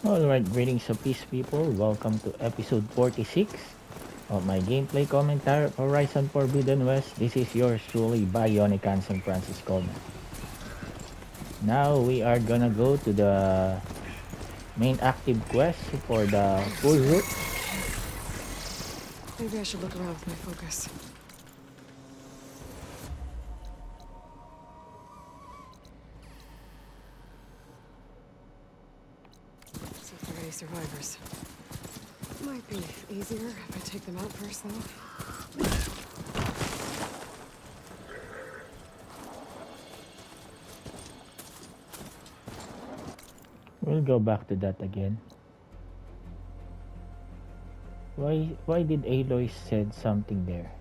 Alright, greetings of peace people. Welcome to episode 46 of my gameplay commentary of Horizon Forbidden West. This is yours truly, Bionic Hansen Francis Coleman. Now we are gonna go to the main active quest for the full route. Maybe I should look around with my focus. See if there are any survivors. Might be easier if I take them out first, though. We'll go back to that again. Why did Aloy said something there?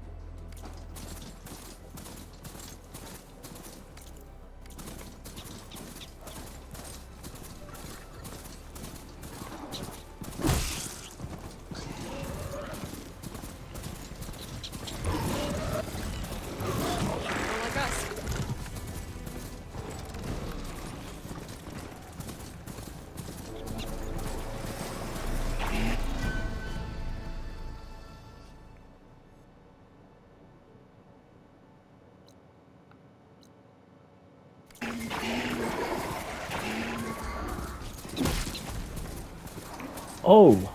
Not like us. Oh!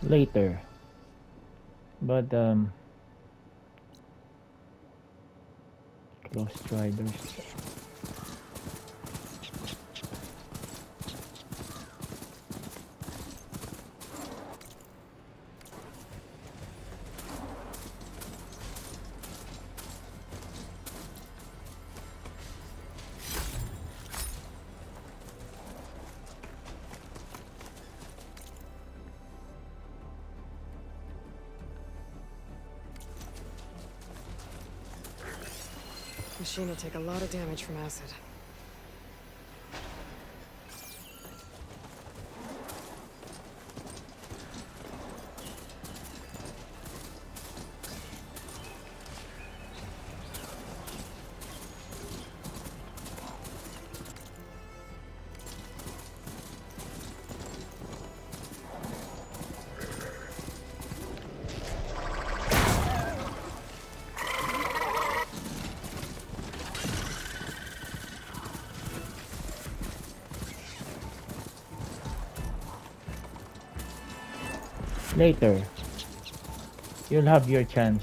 Later. But Close Riders. Machine will take a lot of damage from acid. Later. You'll have your chance.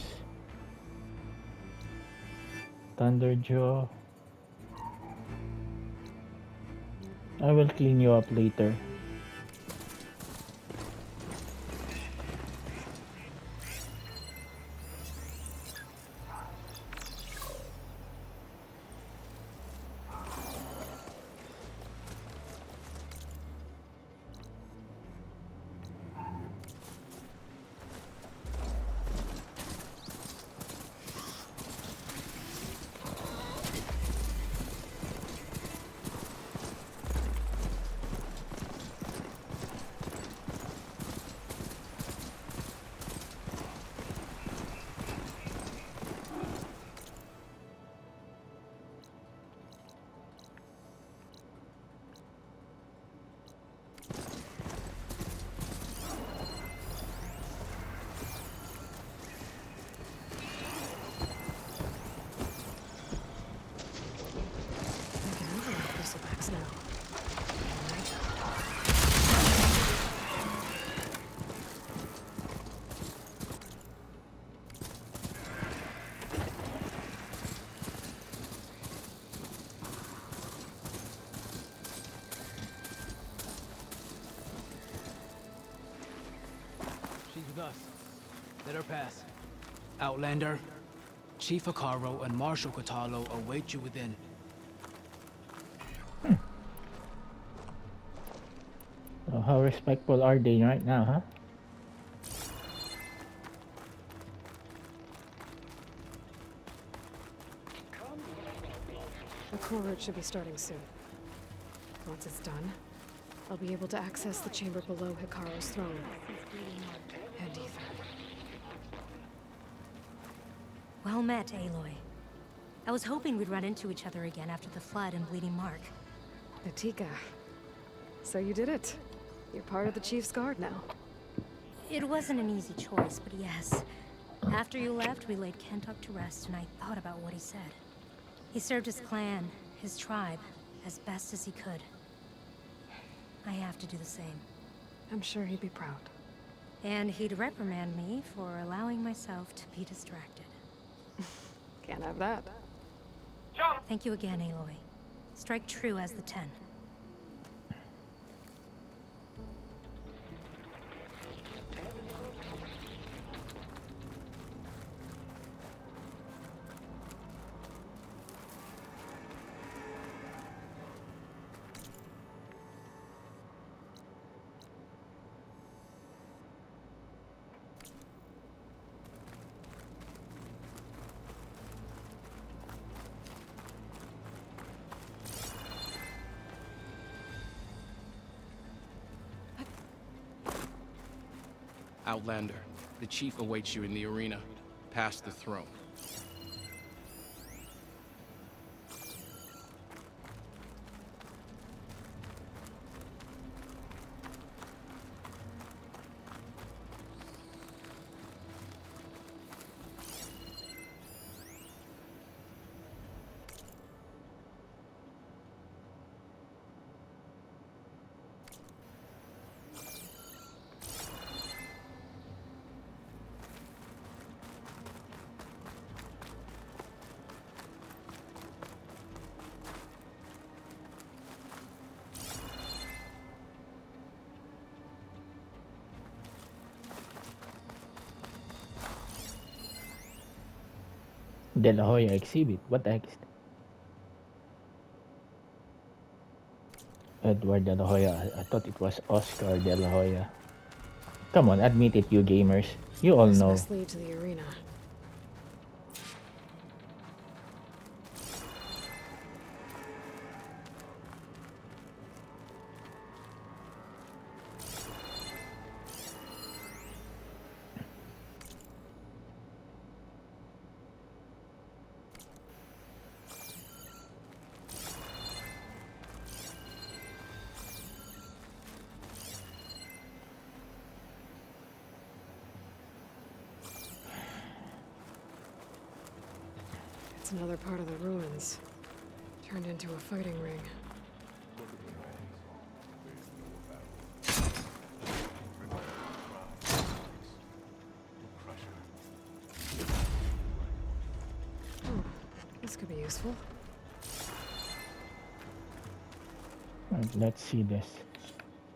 Thunderjaw. I will clean you up later. I can overlap bristlebacks now. She's with us. Let her pass. Outlander, Chief Akaro and Marshal Katalo await you within. So how respectful are they right now, huh? The core route should be starting soon. Once it's done, I'll be able to access the chamber below Hikaru's throne. And Ether. Well met, Aloy. I was hoping we'd run into each other again after the flood in Bleeding Mark. Natika. So you did it. You're part of the Chief's Guard now. It wasn't an easy choice, but yes. After you left, we laid Kentuck to rest, and I thought about what he said. He served his clan, his tribe, as best as he could. I have to do the same. I'm sure he'd be proud. And he'd reprimand me for allowing myself to be distracted. Can't have that. Thank you again, Aloy. Strike true as the 10. Outlander, the chief awaits you in the arena, past the throne. De La Hoya exhibit. What next? Edward De La Hoya. I thought it was Oscar De La Hoya. Come on, admit it, you gamers. You all This know. must lead to the arena. It's another part of the ruins. Turned into a fighting ring. Oh, this could be useful. Right, let's see this.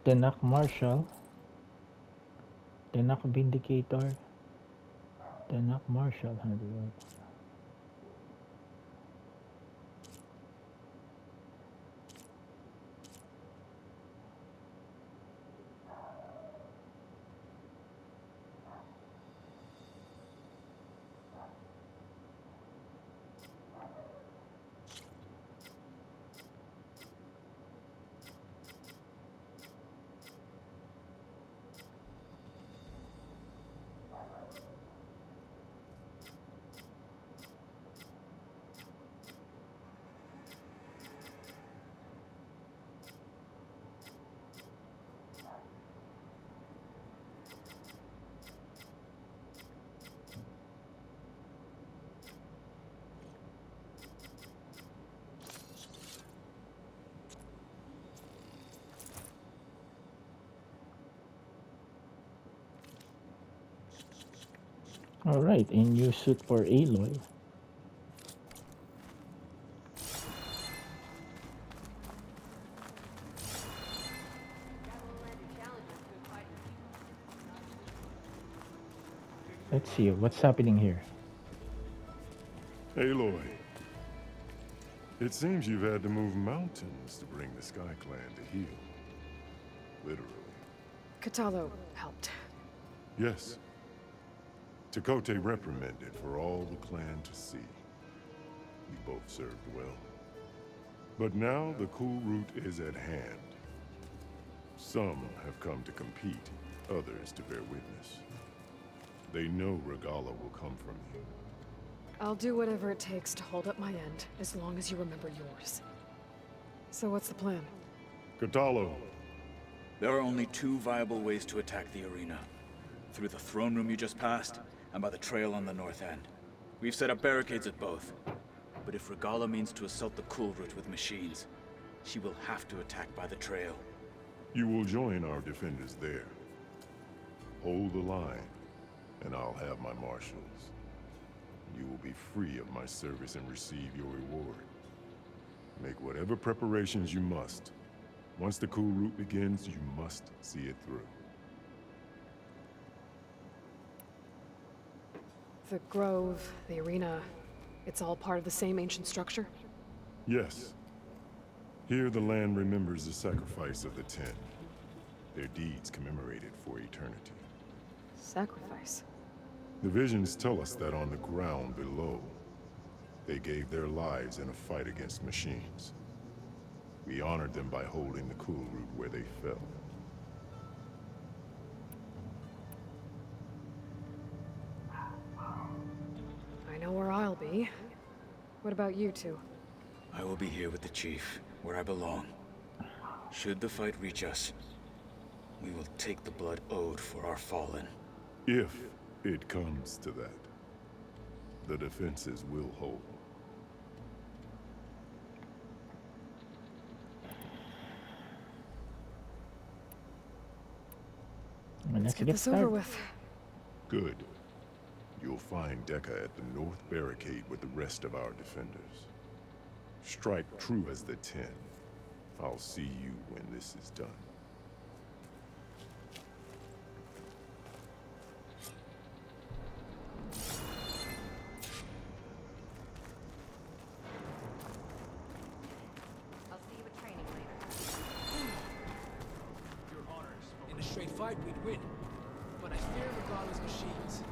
Tenak Marshal. Tenak Vindicator. Tenak Marshal. How do you... Alright, a new suit for Aloy. Let's see what's happening here. Aloy, it seems you've had to move mountains to bring the Sky Clan to heel. Literally. Katalo helped. Yes. Tekote reprimanded for all the clan to see. We both served well. But now the cool route is at hand. Some have come to compete, others to bear witness. They know Regala will come from you. I'll do whatever it takes to hold up my end, as long as you remember yours. So what's the plan? Katalo, There are only two viable ways to attack the arena. Through the throne room you just passed, and by the trail on the north end. We've set up barricades at both. But if Regala means to assault the cool route with machines, she will have to attack by the trail. you will join our defenders there. Hold the line, and I'll have my marshals. You will be free of my service and receive your reward. Make whatever preparations you must. Once the cool route begins, you must see it through. The grove, the arena, it's all part of the same ancient structure? Yes. Here the land remembers the sacrifice of the Ten. Their deeds commemorated for eternity. Sacrifice? The visions tell us that on the ground below, they gave their lives in a fight against machines. We honored them by holding the cool route where they fell. I know where I'll be. What about you two? I will be here with the chief, where I belong. Should the fight reach us, we will take the blood owed for our fallen. If it comes to that, the defenses will hold. Let's get this over with. Good. You'll find Dekka at the north barricade with the rest of our defenders. Strike true as the Ten. I'll see you when this is done. I'll see you at training later. Your honors. In a straight fight, we'd win. But I fear Regala's machines.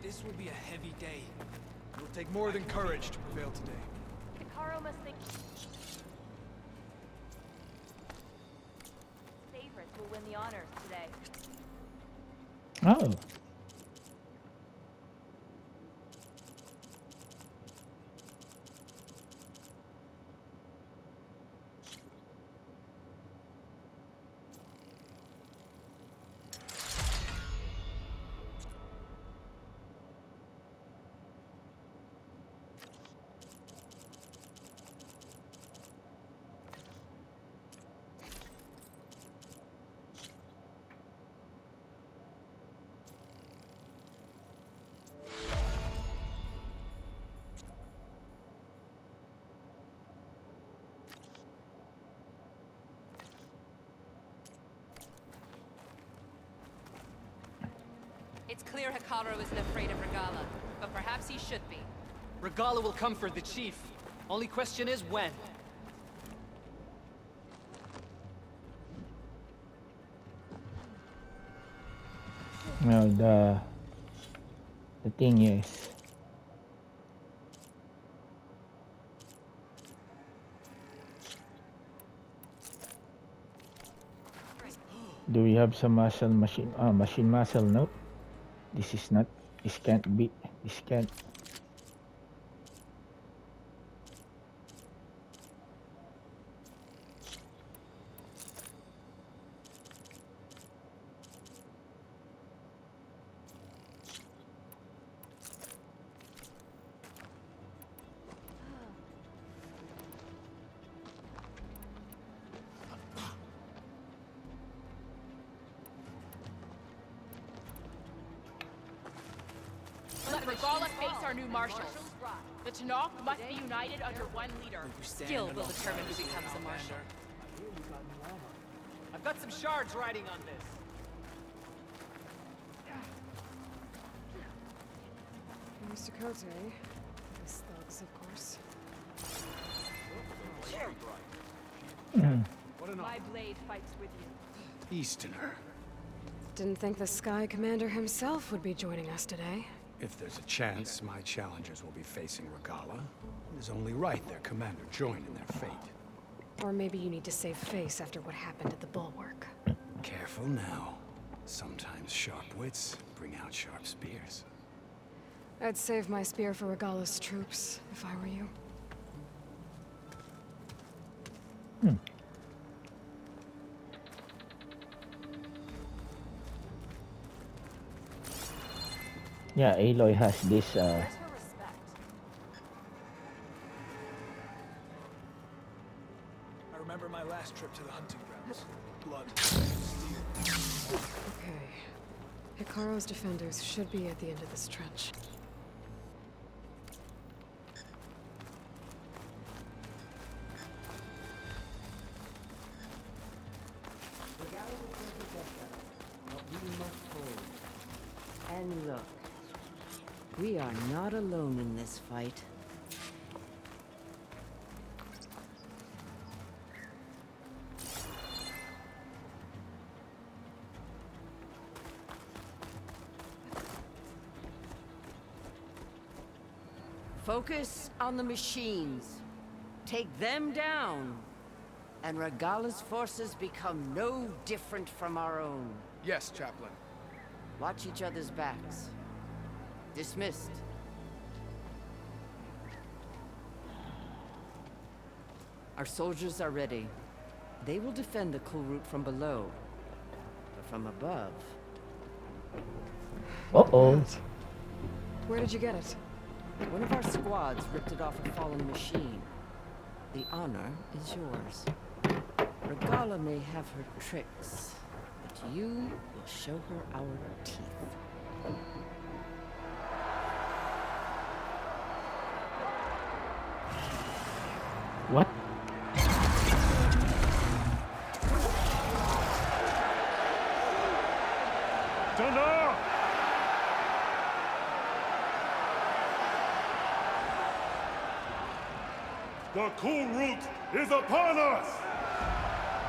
This will be a heavy day. It will take more than courage to prevail today. Hikaru must think... favorites will win the honors today. Oh. It's clear Hikaru isn't afraid of Regala, but perhaps he should be. Regala will come for the chief. Only question is when. Well, the thing is, do we have some machine muscle? Nope. This is not. This can't be. This can't. Let Regala face our new marshals. The Tenakth must be united under one leader. Skill will determine who becomes a marshal. I've got some shards riding on this. Mr. Kote. His thugs, of course. What an honor. my blade fights with you. Easterner. Didn't think the Sky Commander himself would be joining us today. If there's a chance my challengers will be facing Regala, it is only right their commander join in their fate. Or maybe you need to save face after what happened at the Bulwark. Careful now. Sometimes sharp wits bring out sharp spears. I'd save my spear for Regala's troops, if I were you. Yeah, Aloy has this I remember my last trip to the hunting grounds. Blood, steel. Okay. Hikaro's defenders should be at the end of this trench. And look, we are not alone in this fight. Focus on the machines. Take them down. And Regala's forces become no different from our own. Yes, Chaplain. Watch each other's backs. Dismissed. Our soldiers are ready. They will defend the Kulrut from below. But from above... Uh-oh. Where did you get it? One of our squads ripped it off a fallen machine. The honor is yours. Regala may have her tricks, but you will show her our teeth. What? Dana! The Kulrut is upon us!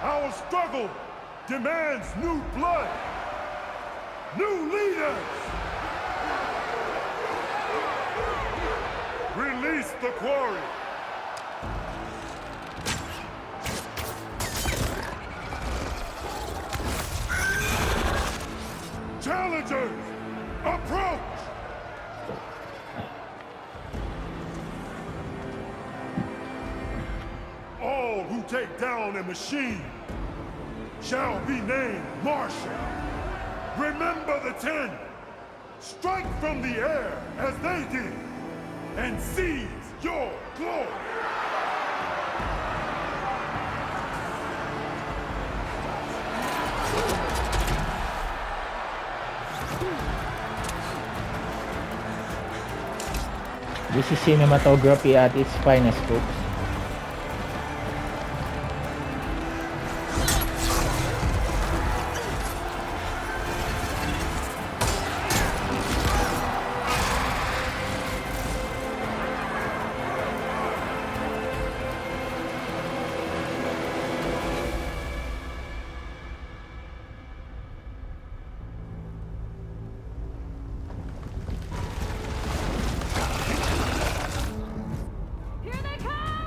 Our struggle demands new blood! New leaders! Release the quarry! Challengers, approach! All who take down a machine shall be named Marshal. Remember the 10. Strike from the air as they did, and seize your glory. This is cinematography at its finest, folks. Here they come!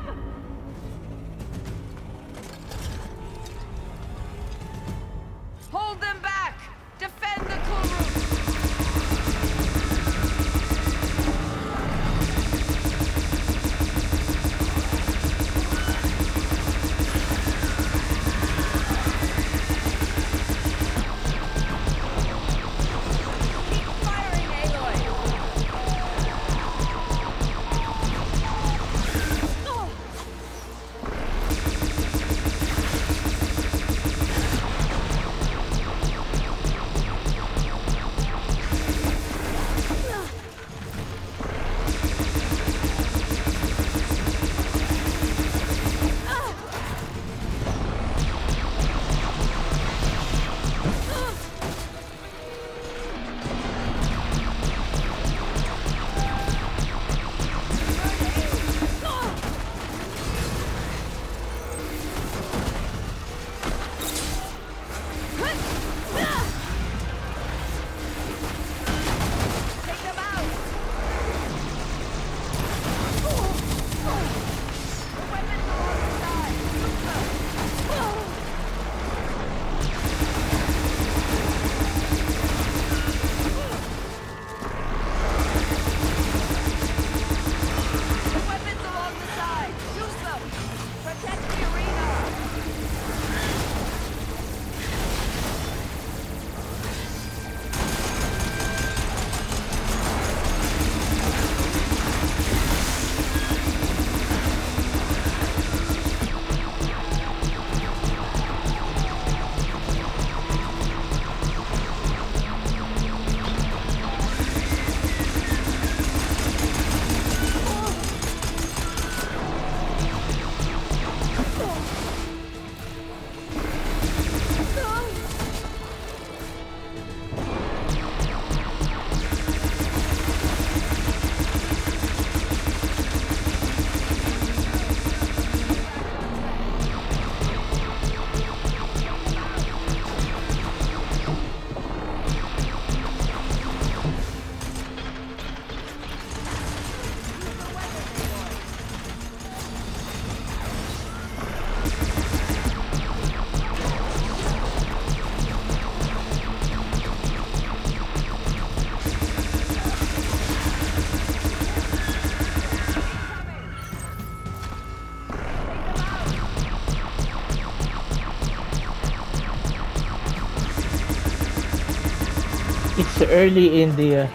early in the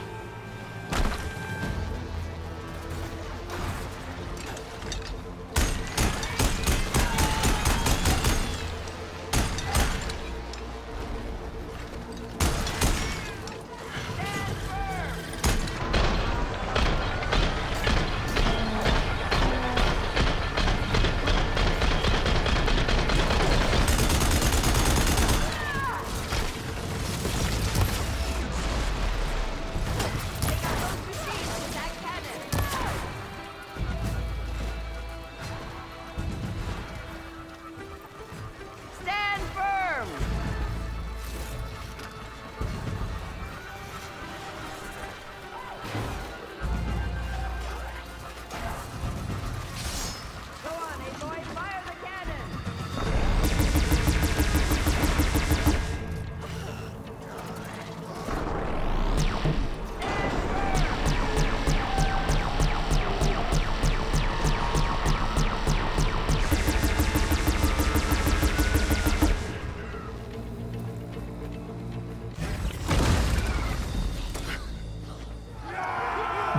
Stand firm! Go on, Aloy, fire the cannon!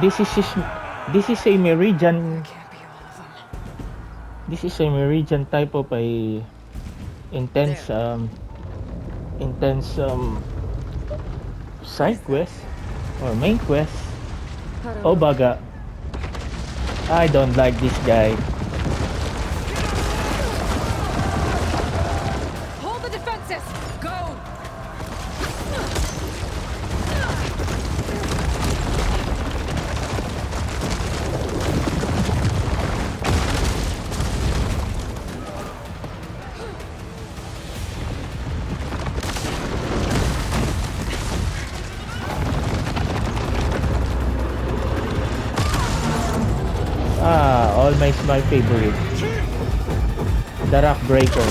this is a meridian. This is a meridian type of a intense side quest or main quest. Oh baga, I don't like this guy. Hold the defenses! Go! All my favorite. The Rock Breaker.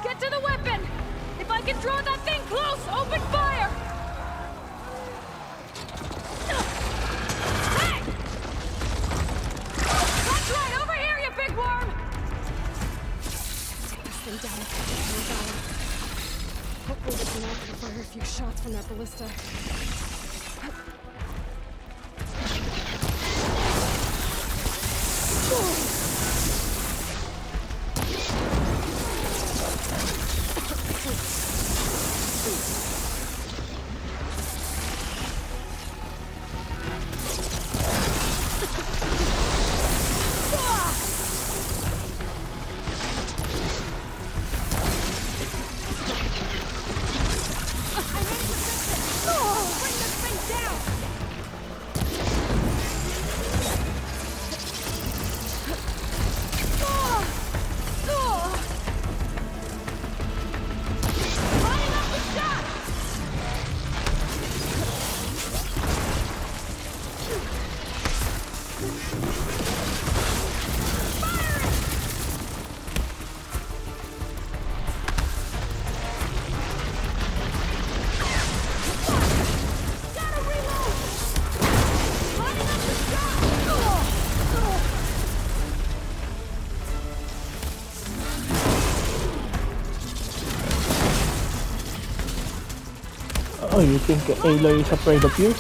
Get to the weapon! If I can draw that thing close, open fire! Hey! That's right, over here, you big worm! Take this thing down and catch it from the bottom. Hopefully we can all fire a few shots from that ballista. Oh, you think Aloy is afraid of you?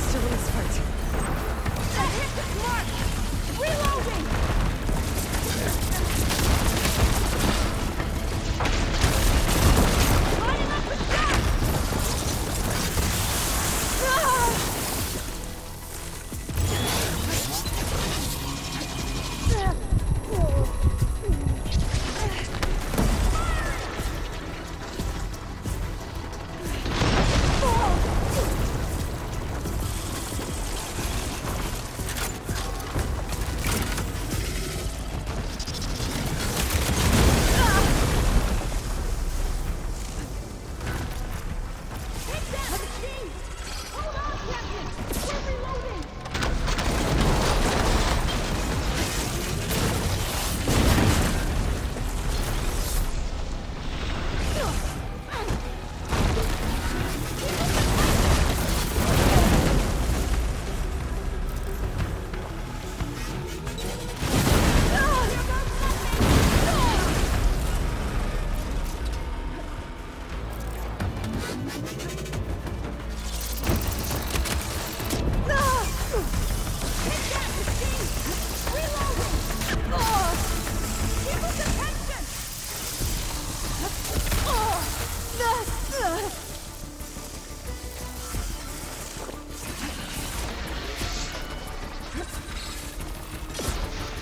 Still in this fight. I hit this mark!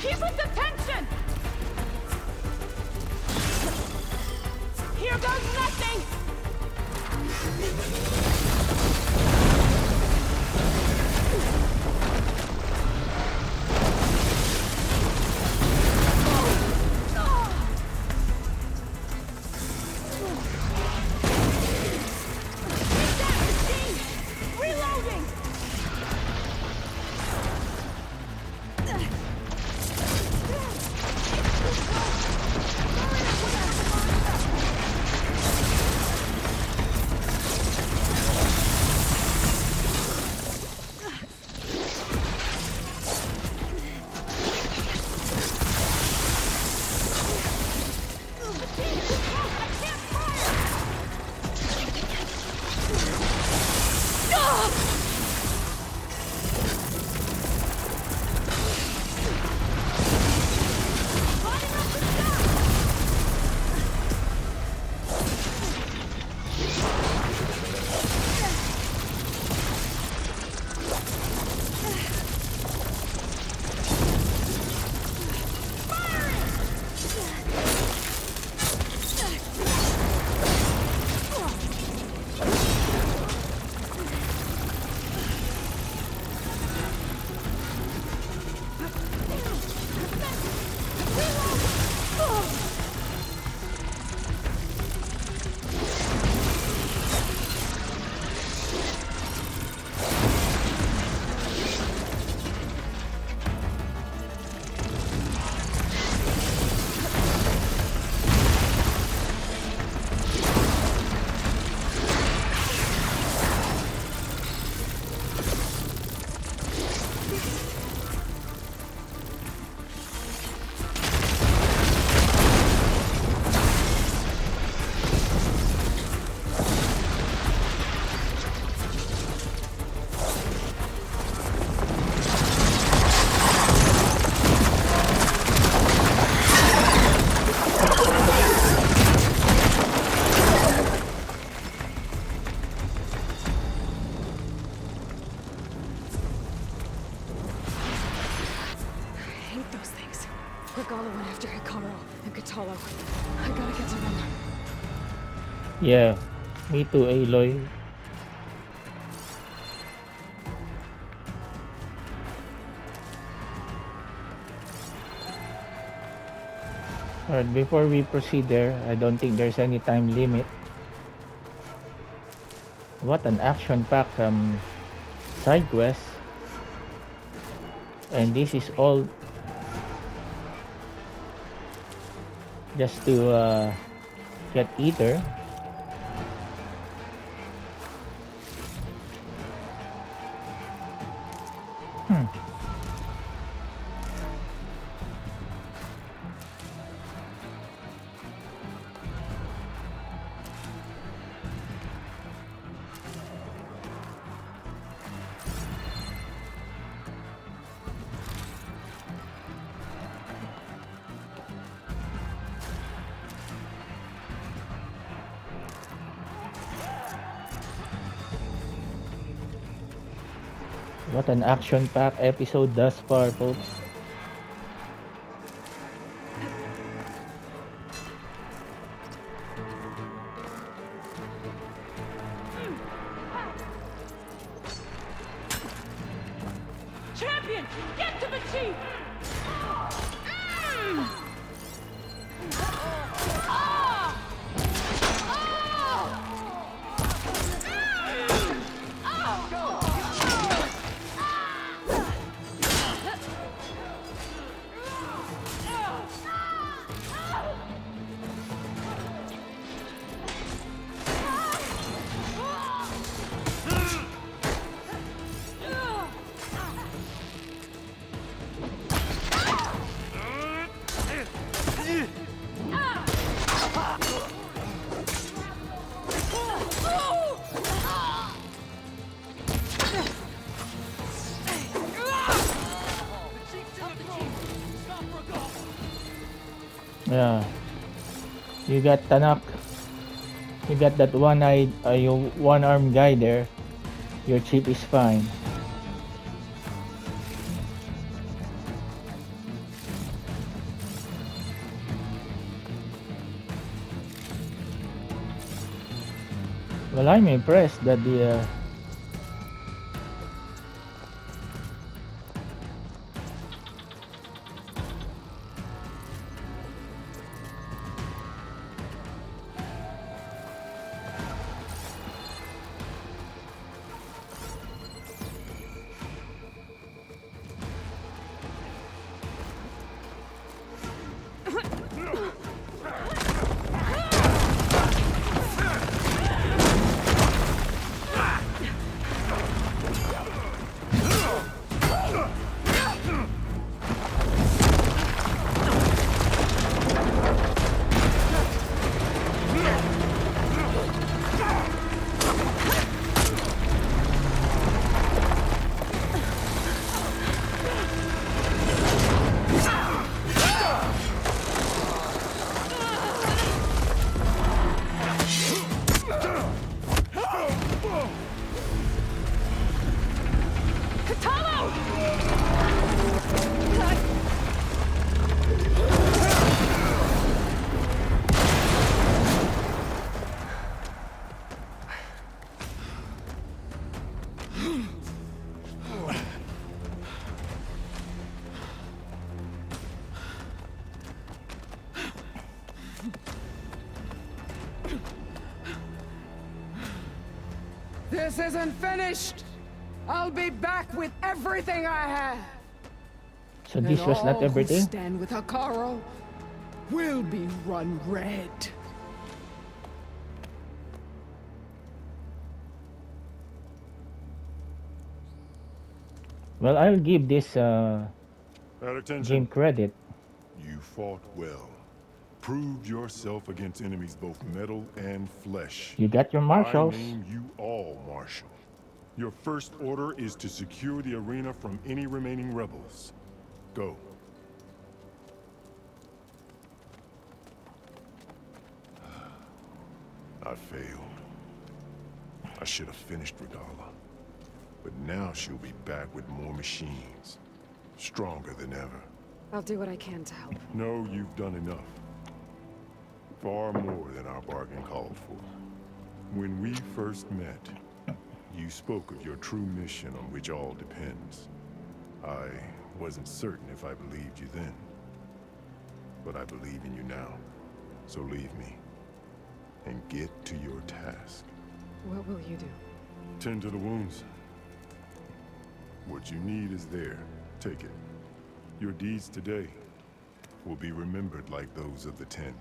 Keep his attention! Here goes nothing! Reloading! Regala went after Hikaru and Katalo. I gotta get to them. Yeah, me too, Aloy. Alright, before we proceed there, I don't think there's any time limit. What an action-packed side quest. And this is all just to get Ether. What an action-packed episode thus far, folks. Champion, get to the chief! You got Tanak. You got that one-eyed, one-armed guy there. Your chip is fine. Well, I'm impressed that the This isn't finished! I'll be back with everything I have! so this was not everything. All who stand with Hekarro will be run red. Well, I'll give this Attention. game credit. You fought well. Proved yourself against enemies both metal and flesh. You got your marshals. I name you all Marshal. Your first order is to secure the arena from any remaining rebels. Go. I failed. I should have finished Regala. But now she'll be back with more machines. Stronger than ever. I'll do what I can to help. No, you've done enough. Far more than our bargain called for. When we first met, you spoke of your true mission on which all depends. I wasn't certain if I believed you then. But I believe in you now. So leave me. And get to your task. What will you do? Tend to the wounds. What you need is there. Take it. Your deeds today will be remembered like those of the Ten.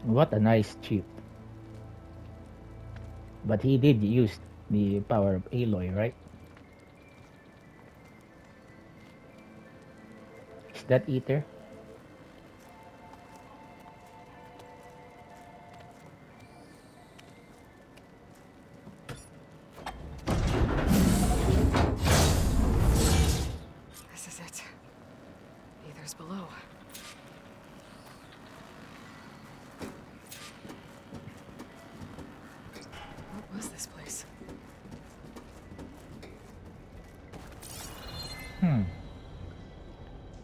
What a nice chip. But he did use the power of Aloy, right? Is that Ether? This is it. Ether's below. What was this place?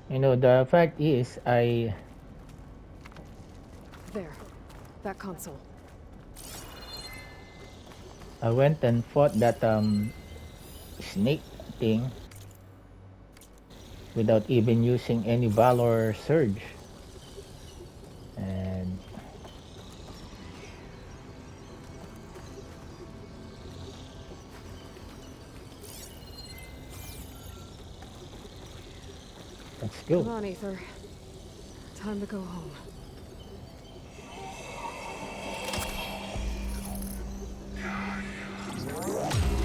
You know, the fact is, There. That console. I went and fought that snake thing without even using any Valor Surge. And let's go. Come on, Ether. Time to go home.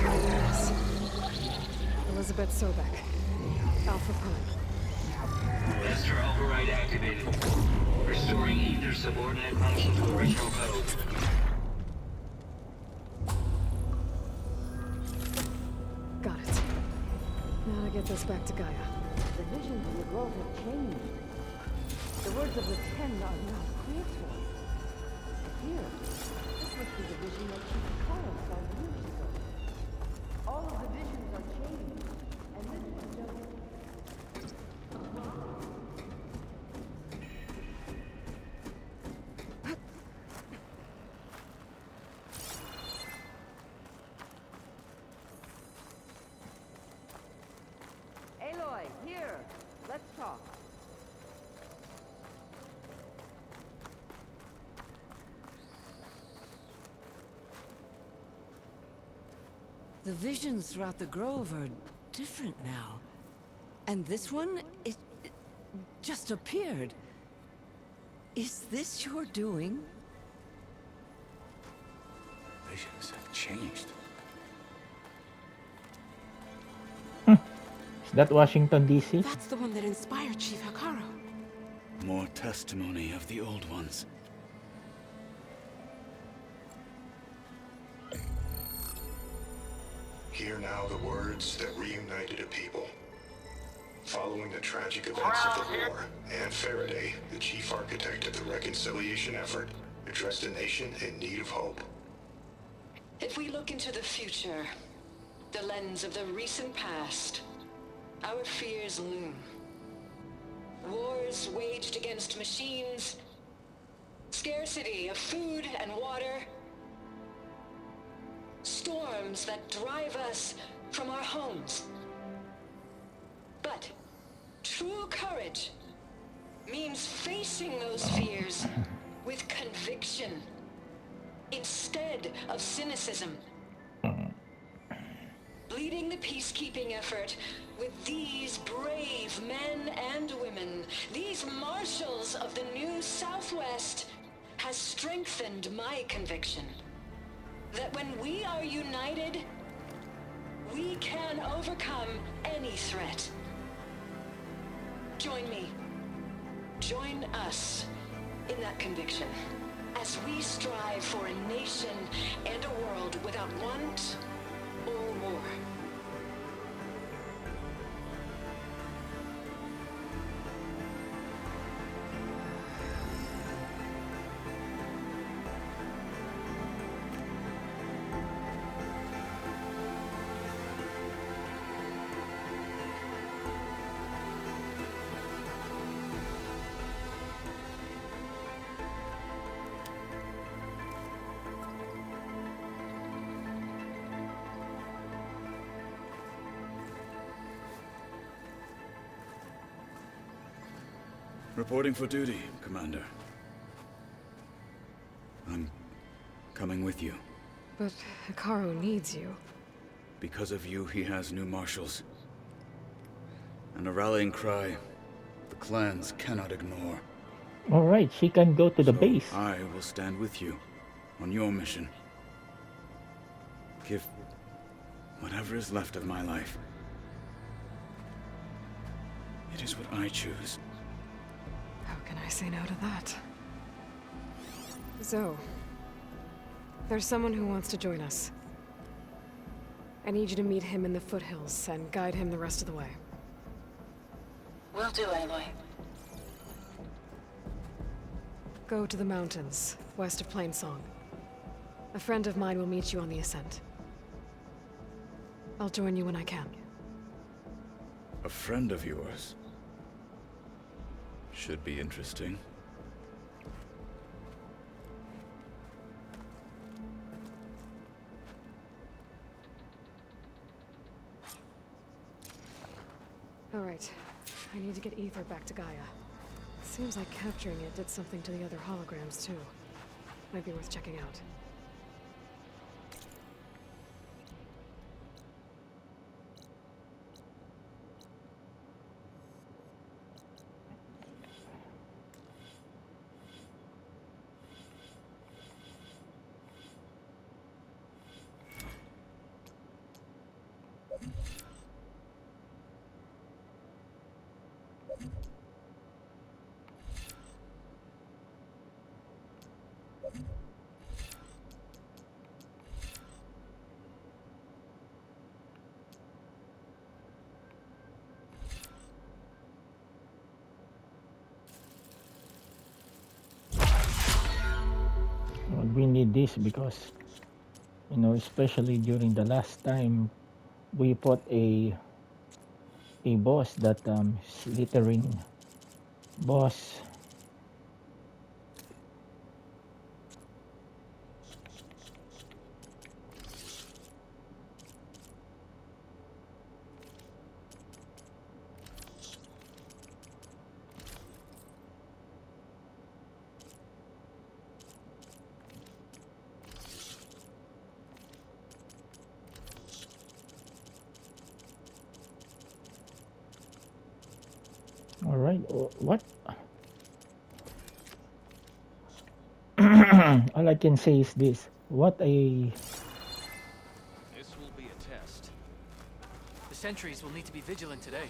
Yes. Elizabeth Sobek. Alpha Prime. Master override activated. Restoring Ether subordinate function to original code. Got it. Now to get this back to Gaia. The visions in the grove have changed. The words of the Ten are now clear to us. something that Chief Hikaru saw years ago. All of the visions are changed, and this one just... Aloy, here. Let's talk. The visions throughout the grove are different now. And this one, it just appeared. Is this your doing? Visions have changed. Is that Washington, D.C.? That's the one that inspired Chief Hikaru. More testimony of the old ones. Hear now the words that reunited a people. Following the tragic events of the war, Anne Faraday, the chief architect of the reconciliation effort, addressed a nation in need of hope. If we look into the future, the lens of the recent past, our fears loom. Wars waged against machines, scarcity of food and water, storms that drive us from our homes. But true courage means facing those fears with conviction instead of cynicism. Leading the peacekeeping effort with these brave men and women, these marshals of the new Southwest, has strengthened my conviction that when we are united, we can overcome any threat. Join me. Join us in that conviction as we strive for a nation and a world without want or war. Reporting for duty, Commander. I'm coming with you. But Hikaru needs you. Because of you, he has new marshals. And a rallying cry the clans cannot ignore. Alright, she can go to the base. I will stand with you on your mission. Give whatever is left of my life. It is what I choose. How can I say no to that? Zoe, there's someone who wants to join us. I need you to meet him in the foothills and guide him the rest of the way. Will do, Aloy. Go to the mountains, west of Plainsong. A friend of mine will meet you on the ascent. I'll join you when I can. A friend of yours? Should be interesting. All right. I need to get Ether back to Gaia. Seems like capturing it did something to the other holograms, too. Might be worth checking out. We need this because You know, especially during the last time we fought a boss that Slytherin boss. All right. What? All I can say is this. What a This will be a test. The sentries will need to be vigilant today.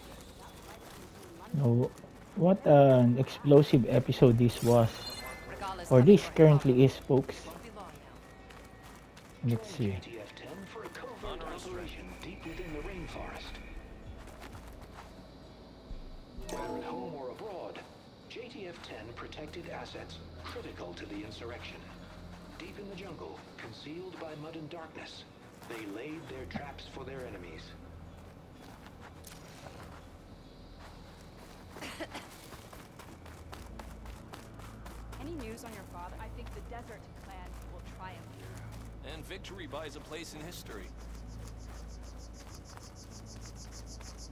no, what an explosive episode this was, Regala's or coming this for currently is, folks. Won't be long now. Let's see. JTF-10 for a covert operation deep within the rainforest. Whether at home or abroad, JTF-10 protected assets critical to the insurrection. Deep in the jungle, concealed by mud and darkness, they laid their traps for their enemies. Any news on your father? I think the Desert Clan will triumph. And victory buys a place in history.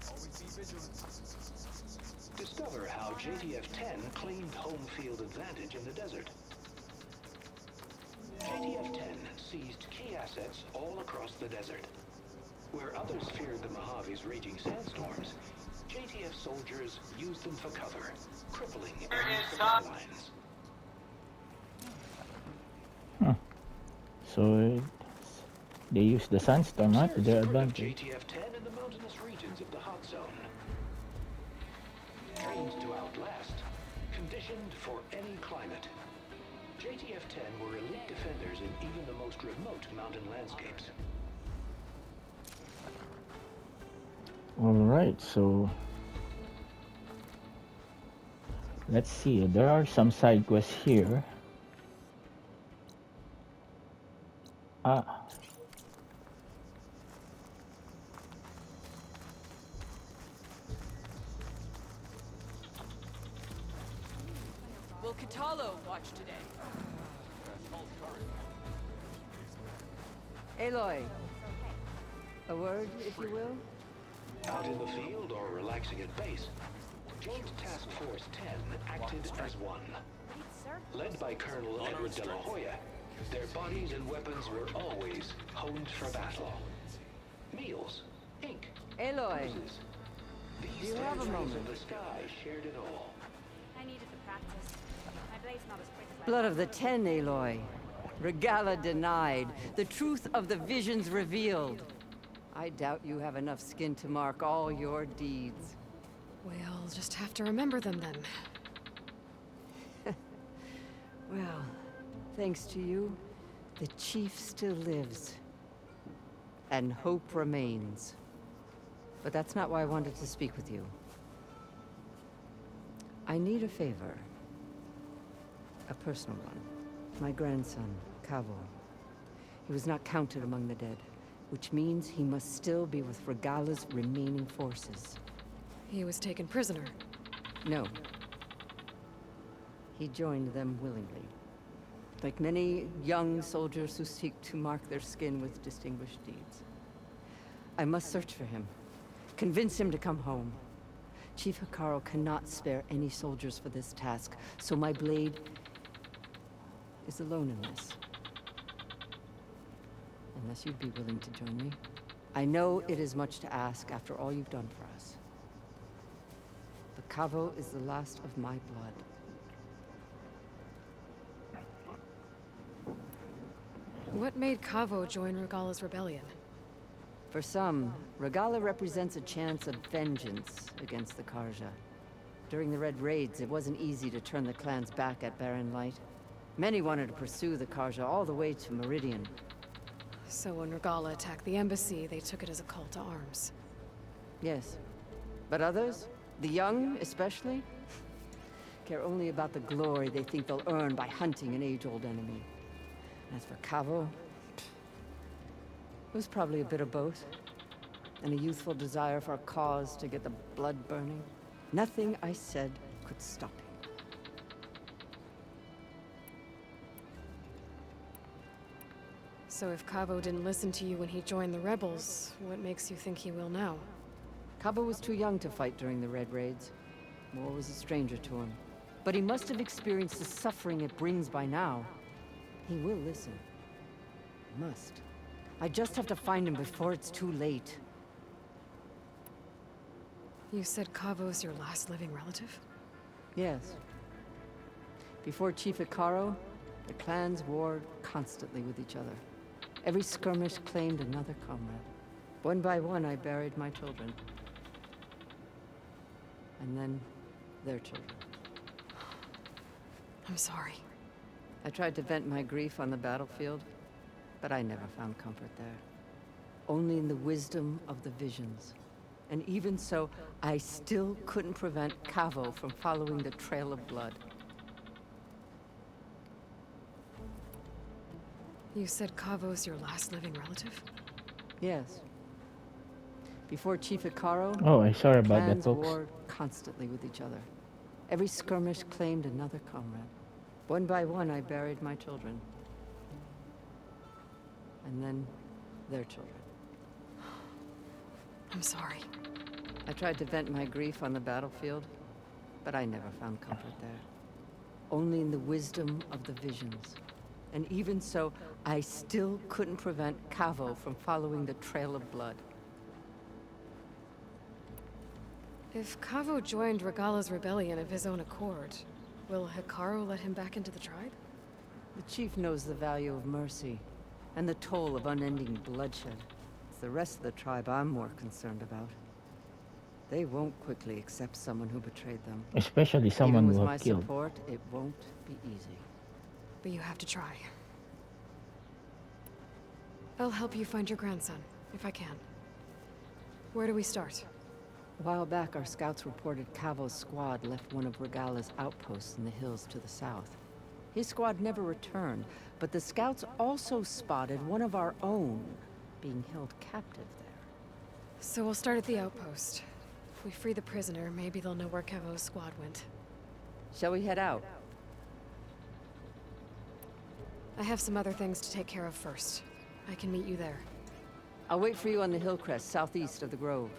Always be vigilant. Discover how JTF-10 claimed home field advantage in the desert. JTF-10 seized key assets all across the desert. Where others feared the Mojave's raging sandstorms, JTF soldiers used them for cover, crippling enemy supply lines. So they use the sandstorm to their Heard of advantage. JTF-10 in the mountainous regions of the hot zone. Trained to outlast, conditioned for any climate. JTF-10 were elite defenders in even the most remote mountain landscapes. All right, so let's see. There are some side quests here. Will Kitalo watch today? Aloy, a word, if you will? Out in the field or relaxing at base, Joint Task Force 10 acted as one. Led by Colonel Edward De La Hoya, their bodies and weapons were always honed for battle. Meals, ink, Aloy, bruises. do These you have a territories moment? of the sky shared it all. I needed the practice. My blade's not as quick as Blood of the Ten, Aloy. Regala denied. The truth of the visions revealed. I doubt you have enough skin to mark all your deeds. We'll just have to remember them then. Well, thanks to you, the chief still lives. And hope remains. But that's not why I wanted to speak with you. I need a favor. A personal one. My grandson, Kavo. He was not counted among the dead, which means he must still be with Regala's remaining forces. He was taken prisoner. No. He joined them willingly. Like many young soldiers who seek to mark their skin with distinguished deeds. I must search for him. Convince him to come home. Chief Hekarro cannot spare any soldiers for this task, so my blade is alone in this. Unless you'd be willing to join me. I know it is much to ask after all you've done for us. But Kavo is the last of my blood. What made Kavo join Regala's rebellion? For some, Regala represents a chance of vengeance against the Karja. During the Red Raids, it wasn't easy to turn the clans back at Barren Light. Many wanted to pursue the Karja all the way to Meridian. So when Regala attacked the embassy, they took it as a call to arms. Yes. But others, the young especially, care only about the glory they think they'll earn by hunting an age-old enemy. As for Kavo, It was probably a bit of both. And a youthful desire for a cause to get the blood burning. Nothing I said could stop him. So if Cavo didn't listen to you when he joined the rebels, what makes you think he will now? Cabo was too young to fight during the Red Raids. War was a stranger to him. But he must have experienced the suffering it brings by now. He will listen. Must. I just have to find him before it's too late. You said Cavo's your last living relative? Yes. Before Chief Hikaru, the clans warred constantly with each other. Every skirmish claimed another comrade. One by one, I buried my children. And then, their children. I'm sorry. I tried to vent my grief on the battlefield, but I never found comfort there. Only in the wisdom of the visions. And even so, I still couldn't prevent Cavo from following the trail of blood. You said Cavo's your last living relative? Yes. Before Chief Hikaru, Oh, I'm sorry about that, clans folks. warred constantly with each other. Every skirmish claimed another comrade. One by one, I buried my children. And then, their children. I'm sorry. I tried to vent my grief on the battlefield, but I never found comfort there. Only in the wisdom of the visions. And even so, I still couldn't prevent Cavo from following the trail of blood. If Cavo joined Regala's rebellion of his own accord, will Hikaru let him back into the tribe? The chief knows the value of mercy, and the toll of unending bloodshed. It's the rest of the tribe I'm more concerned about. They won't quickly accept someone who betrayed them. Especially someone Even with who my have killed. support, it won't be easy. But you have to try. I'll help you find your grandson, if I can. Where do we start? A while back, our scouts reported Cavo's squad left one of Regala's outposts in the hills to the south. His squad never returned, but the scouts also spotted one of our own being held captive there. So we'll start at the outpost. If we free the prisoner, maybe they'll know where Cavo's squad went. Shall we head out? I have some other things to take care of first. I can meet you there. I'll wait for you on the hill crest southeast of the grove.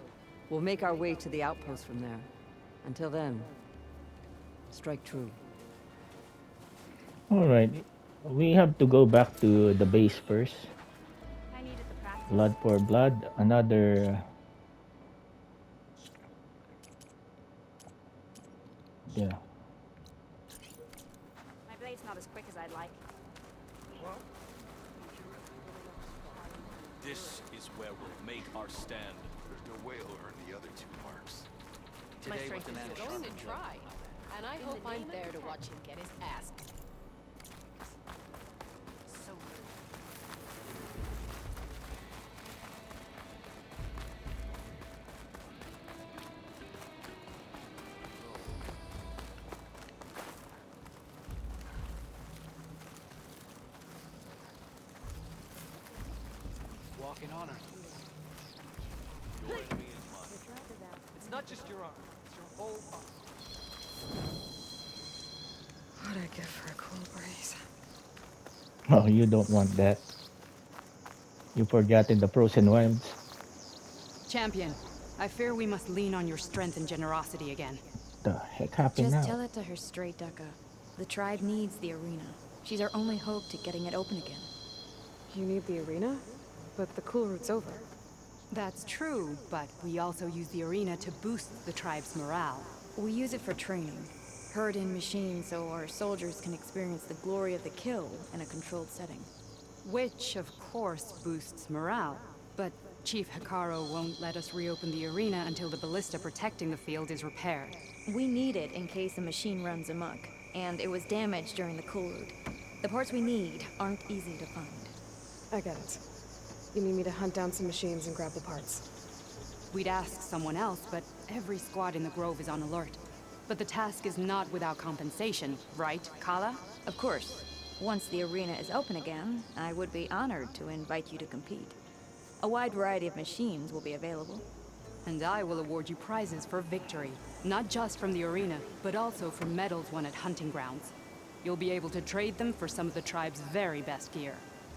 We'll make our way to the outpost from there. Until then, strike true. Alright, we have to go back to the base first. Blood for blood, another... Yeah. My blade's not as quick as I'd like. This is where we'll make our stand. There's no way he'll earn the other 2 marks. My strength is going to try, and I hope I'm there to watch him get his ass. So Walk in honor. Your enemy is mine. It's not just your arm, it's your whole arm. What'd I give for a cool breeze? Oh, you don't want that. You forgotten the frozen worms. Champion, I fear we must lean on your strength and generosity again. The heck happened Just now? tell it to her straight, Dekka. The tribe needs the arena. She's our only hope to getting it open again. You need the arena? But the cool route's over. That's true, but we also use the arena to boost the tribe's morale. We use it for training. Herd in machines so our soldiers can experience the glory of the kill in a controlled setting. Which, of course, boosts morale. But Chief Hikaru won't let us reopen the arena until the ballista protecting the field is repaired. We need it in case a machine runs amok, and it was damaged during the cool route. The parts we need aren't easy to find. I get it. You need me to hunt down some machines and grab the parts. We'd ask someone else, but every squad in the Grove is on alert. But the task is not without compensation, right, Kala? Of course. Once the arena is open again, I would be honored to invite you to compete. A wide variety of machines will be available. And I will award you prizes for victory, not just from the arena, but also for medals won at hunting grounds. You'll be able to trade them for some of the tribe's very best gear.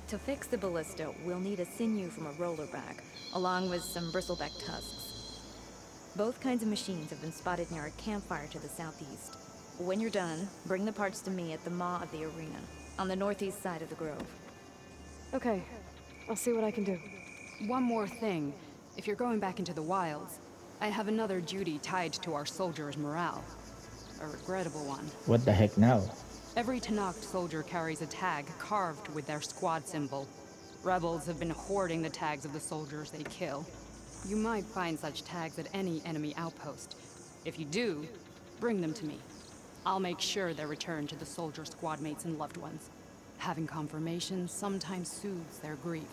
To fix the ballista, we'll need a sinew from a rollerback, along with some bristleback tusks. Both kinds of machines have been spotted near a campfire to the southeast. When you're done, bring the parts to me at the maw of the arena, on the northeast side of the grove. Okay, I'll see what I can do. One more thing. If you're going back into the wilds, I have another duty tied to our soldiers' morale. A regrettable one. What the heck now? Every Tenakth soldier carries a tag carved with their squad symbol. Rebels have been hoarding the tags of the soldiers they kill. You might find such tags at any enemy outpost. If you do, bring them to me. I'll make sure they're returned to the soldier squad mates and loved ones. Having confirmation sometimes soothes their grief.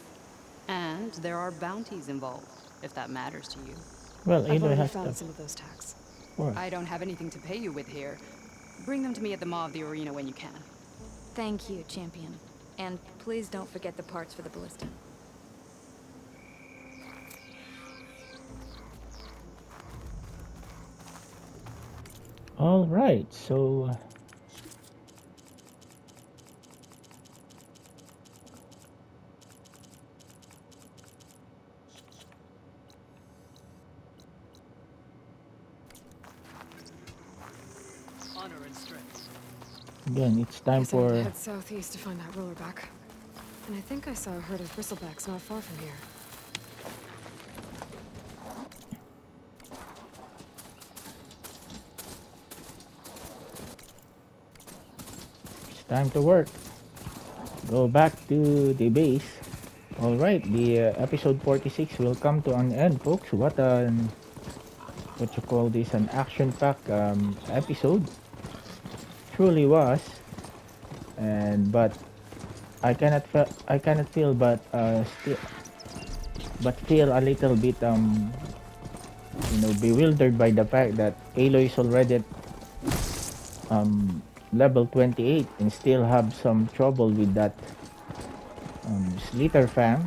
And there are bounties involved, if that matters to you. Well, I've Aloy already has found stuff. some of those tags. Sure. I don't have anything to pay you with here. Bring them to me at the maw of the arena when you can. Thank you, champion. And please don't forget the parts for the ballista. All right, so Honor and strength. again, it's time Guess I need to for head southeast to find that rollerback. And I think I saw a herd of bristlebacks not far from here. time to work. Go back to the base. All right, the episode 46 will come to an end, folks. What you call this, an action-packed episode. Truly was. But I cannot feel but feel a little bit bewildered by the fact that Aloy is already at level 28 and still have some trouble with that Slither Fang.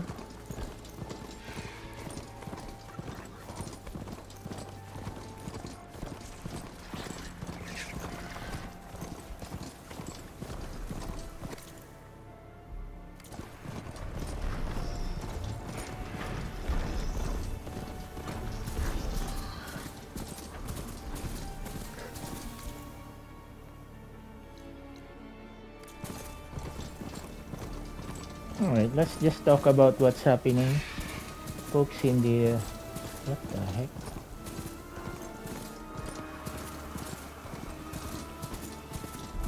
Alright, let's just talk about what's happening, folks, in the... what the heck?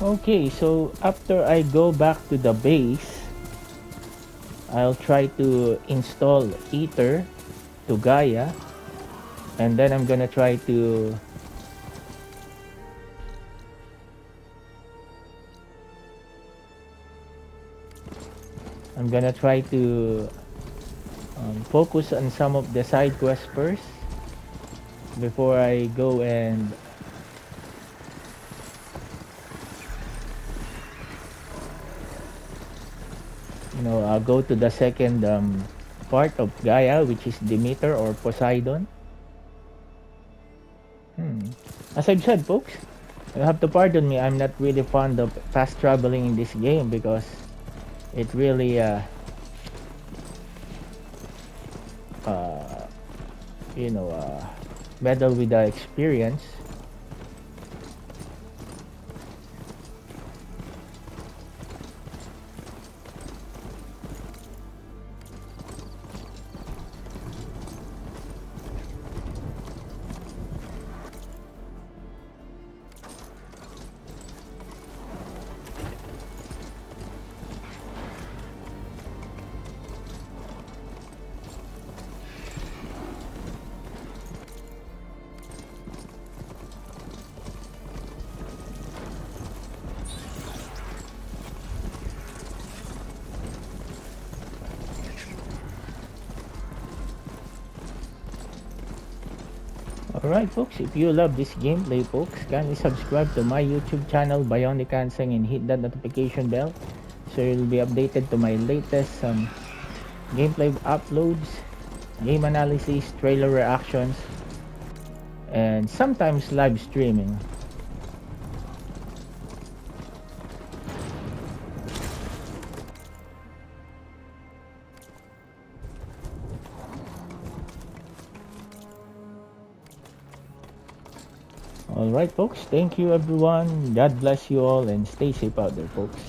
Okay, so after I go back to the base, I'll try to install Ether to Gaia, and then I'm gonna try to... focus on some of the side quests first before I go and I'll go to the second part of Gaia, which is Demeter or Poseidon. As I've said, folks, you have to pardon me, I'm not really fond of fast traveling in this game because it really meddle with the experience. Alright, folks, if you love this gameplay, folks, kindly subscribe to my YouTube channel, Bionic Hanseng, and hit that notification bell so you'll be updated to my latest gameplay uploads. game analysis, trailer reactions, and sometimes live streaming. Alright folks, thank you everyone. God bless you all and stay safe out there folks.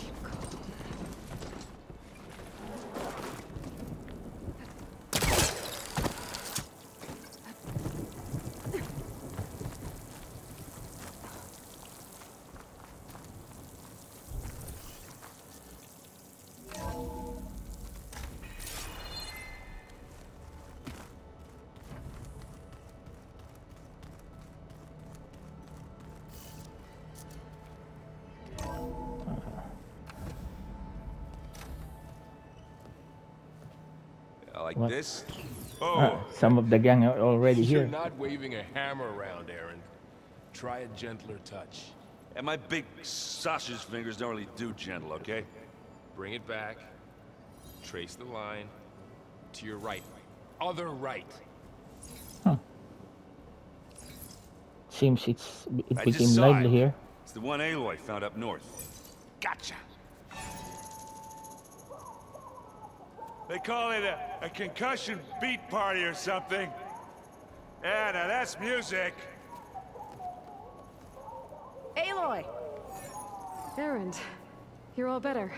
Like What? this? Oh, Some of the gang are already you're here. not waving a hammer around, Aaron. Try a gentler touch. And my big sausage fingers don't really do gentle, okay? Bring it back. Trace the line. To your right. Other right. Seems it I became just saw lively it. here. It's the one Aloy found up north. Gotcha. They call it a concussion beat party or something. Yeah, now that's music. Aloy! Erend, you're all better.